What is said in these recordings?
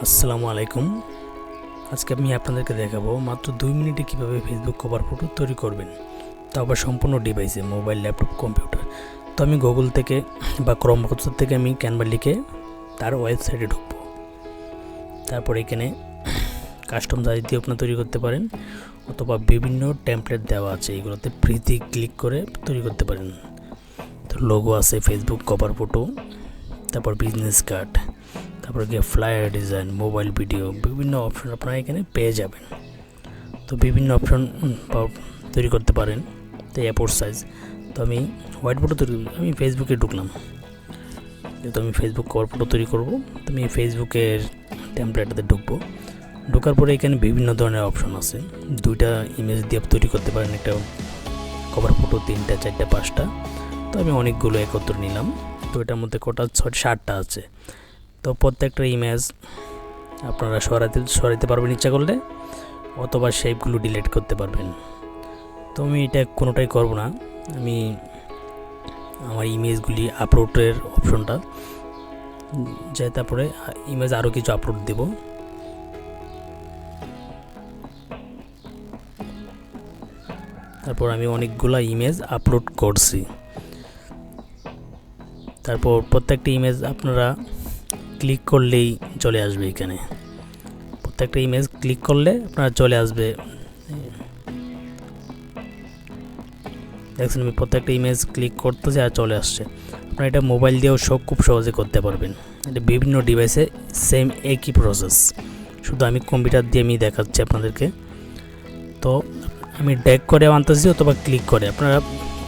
আসসালামু আলাইকুম। আজকে আমি আপনাদেরকে দেখাবো মাত্র 2 মিনিটে কিভাবে ফেসবুক কভার ফটো তৈরি করবেন, তা আবার সম্পূর্ণ ডিভাইসে, মোবাইল, ল্যাপটপ, কম্পিউটার। তো আমি গুগল থেকে বা ক্রোম ব্রাউজার থেকে আমি ক্যানভা লিখে তার ওয়েবসাইটে ঢুকবো। তারপর এখানে কাস্টম সাইজ দিয়ে আপনারা তৈরি করতে পারেন, অথবা বিভিন্ন টেমপ্লেট দেওয়া আছে, এগুলোতে ফ্রিতে ক্লিক করে তৈরি করতে পারেন। তো লোগো আছে, ফেসবুক কভার ফটো, তারপর বিজনেস কার্ড, তারপর গিয়ে ফ্লায়ার ডিজাইন, মোবাইল ভিডিও, বিভিন্ন অপশন আপনারা এখানে পেয়ে যাবেন। তো বিভিন্ন অপশন তৈরি করতে পারেন। তো এ4 সাইজ, তো আমি হোয়াইট ফটো তৈরি, আমি ফেসবুকে ঢুকলাম, যেহেতু আমি ফেসবুক কভার ফটো তৈরি করবো। তো আমি ফেসবুকের টেমপ্লেটটাতে ঢুকবো। ঢোকার পরে এখানে বিভিন্ন ধরনের অপশন আছে, 2টা ইমেজ দিয়ে তৈরি করতে পারেন, একটা কভার ফটো, 3টা 4টা 5টা। তো আমি অনেকগুলো একত্র নিলাম। তো এটার মধ্যে কটা 7টা আছে। তো প্রত্যেকটা ইমেজ আপনারা সরাইতে পারবেন ইচ্ছা করলে, অথবা শেপগুলো ডিলিট করতে পারবেন। তো আমি এটা কোনোটাই করব না, আমি আমার ইমেজগুলি আপলোডের অপশনটা যাই, তারপরে ইমেজ আরও কিছু আপলোড দেব। তারপর আমি অনেকগুলো ইমেজ আপলোড করছি। তারপর প্রত্যেকটা ইমেজ আপনারা ক্লিক করলেই চলে আসবে। এখানে প্রত্যেকটা ইমেজ ক্লিক করলে আপনারা চলে আসবে। দেখছেন আমি প্রত্যেকটা ইমেজ ক্লিক করতেছি আর চলে আসছে। আপনারা এটা মোবাইল দিয়েও খুব সহজে করতে পারবেন। এটা বিভিন্ন ডিভাইসে সেম একই প্রসেস, শুধু আমি কম্পিউটার দিয়ে আমি দেখাচ্ছি আপনাদেরকে। তো আমি ড্র্যাগ করে আনতেছি অথবা ক্লিক করে, আপনারা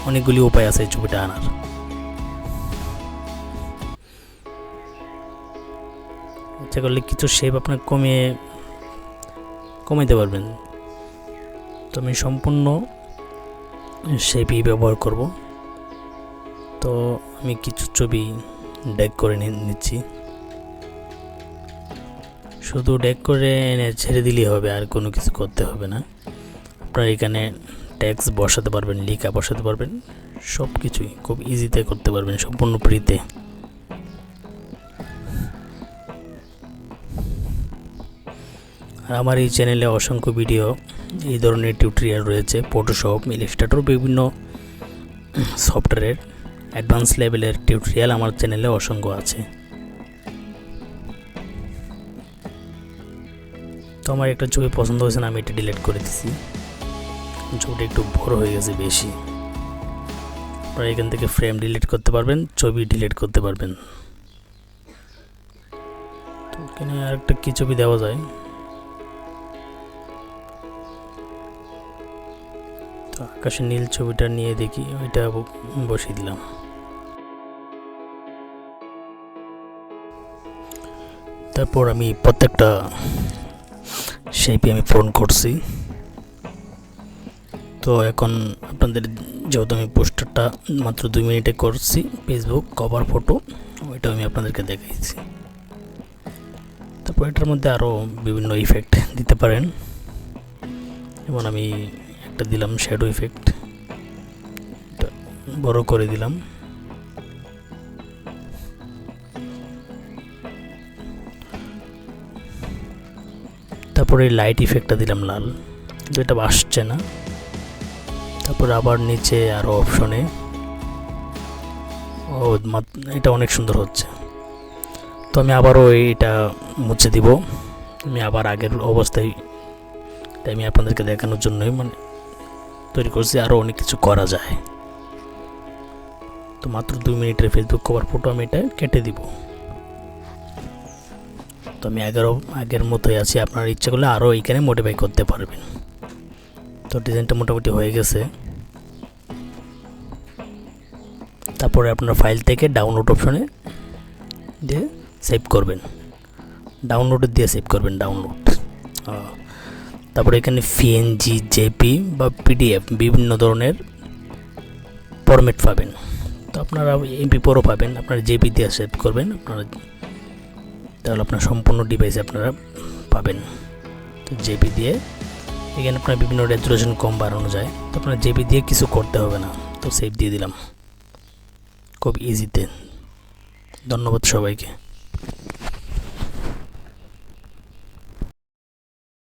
অনেকগুলি উপায় আছে এই ছবিটা আনার। ইচ্ছা করলে কিছু শেপ আপনার কমাইতে পারবেন। তো আমি সম্পূর্ণ শেপই ব্যবহার করব। তো আমি কিছু ছবি ড্র্যাগ করে নিচ্ছি, শুধু ড্র্যাগ করে এনে ছেড়ে দিলেই হবে, আর কোনো কিছু করতে হবে না। আপনারা এখানে ট্যাক্স বসাতে পারবেন, লেখা বসাতে পারবেন, সব কিছুই খুব ইজিতে করতে পারবেন, সম্পূর্ণ ফ্রিতে। আর আমার এই চ্যানেলে অসংখ্য ভিডিও এই ধরনের টিউটোরিয়াল রয়েছে, ফটোশপ, ইলাস্ট্রেটর, বিভিন্ন সফটওয়্যারের অ্যাডভান্স লেভেলের টিউটোরিয়াল আমার চ্যানেলে অসংখ্য আছে। তো আমার একটা ছবি পছন্দ হয়েছে না, আমি এটা ডিলিট করে দিচ্ছি, ছবিটা একটু বড় হয়ে গেছে বেশি। আপনারা এখান থেকে ফ্রেম ডিলিট করতে পারবেন, ছবি ডিলিট করতে পারবেন। তো এখানে আরেকটা কি ছবি দেওয়া যায়, তো আকাশের নীল ছবিটা নিয়ে দেখি, ওইটা বসিয়ে দিলাম। তারপর আমি প্রত্যেকটা শেপই আমি পূরণ করছি। তো এখন আপনাদের, যেহেতু আমি পোস্টারটা মাত্র 2 মিনিটে করছি, ফেসবুক কভার ফটো, ওইটা আমি আপনাদেরকে দেখাইছি। তারপর এটার মধ্যে আরও বিভিন্ন ইফেক্ট দিতে পারেন, যেমন আমি একটা দিলাম শ্যাডো ইফেক্ট, এটা বড় করে দিলাম। তারপরে লাইট ইফেক্টটা দিলাম লাল, যেটা আসছে না। তারপর আবার নিচে আরও অপশনে, এটা অনেক সুন্দর হচ্ছে। তো আমি আবারও এটা মুছে দিব, আমি আবার আগের অবস্থায়, আমি আপনাদেরকে দেখানোর জন্যই তৈরি করছি। আরও অনেক কিছু করা যায়। তো মাত্র 2 মিনিটের ফেসবুক কভার ফটো আমি এটা কেটে দিব। তো আমি আগের মতোই আছি, আপনার ইচ্ছা করলে আরও এইখানে মডিফাই করতে পারবেন। তো ডিজাইনটা মোটামুটি হয়ে গেছে। তারপরে আপনার ফাইল থেকে ডাউনলোড অপশনে দিয়ে সেভ করবেন, ডাউনলোডে দিয়ে সেভ করবেন, ডাউনলোড। তারপরে এখানে পিএনজি, জেপি বা পিডিএফ বিভিন্ন ধরনের ফরম্যাট পাবেন। তো আপনারা MP4ও পাবেন, আপনারা জেপি দিয়ে সেভ করবেন আপনারা, তাহলে আপনার সম্পূর্ণ ডিভাইসে আপনারা পাবেন। তো জেপি দিয়ে এখানে আপনার বিভিন্ন রেজুলেশন কম বাড়ানো যায়। তো আপনার জেপি দিয়ে কিছু করতে হবে না। তো সেভ দিয়ে দিলাম খুব ইজিতে। ধন্যবাদ সবাইকে।